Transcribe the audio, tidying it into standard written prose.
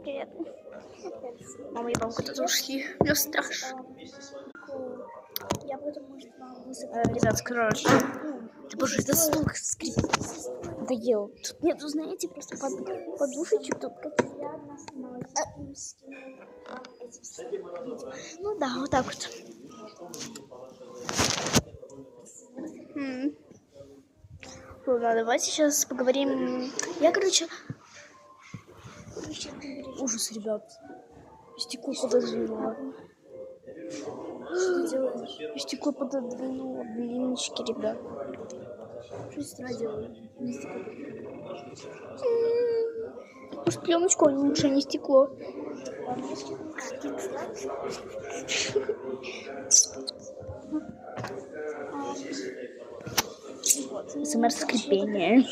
Привет. Мама и папа куда-то ушли. Мне страшно. Я буду, может, вам Ребят, короче. Да боже, это стул скрипит. Надоел. Тут нету, знаете, просто подушечек. Тут ну да, вот так вот. Ладно, давайте сейчас поговорим. Я, короче... Ужас, ребят. Стекло пододвинуло. Что ты делаешь? Стекло пододвинуло, блинчики, ребят. Что сестра делает? Может, пленочку, а лучше не стекло. СМР скрипение.